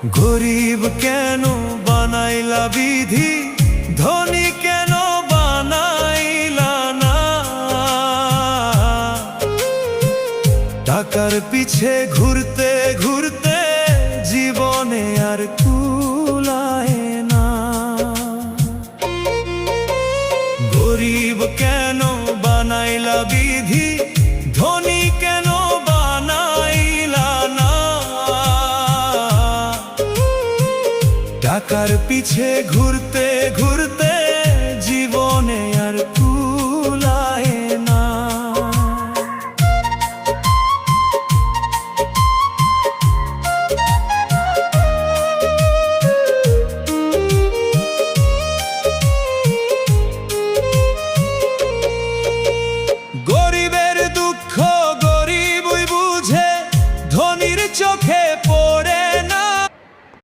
গরিব কেন বানাইলা বিধি, ধনী কেন বানাইলা না? টাকার পিছে ঘুরতে ঘুরতে জীবনে আর কুলায় না। গরিব কেন বানাইলা বিধি, ধনী কেন বানাইলা না? টাকার পিছে ঘুরতে ঘুরতে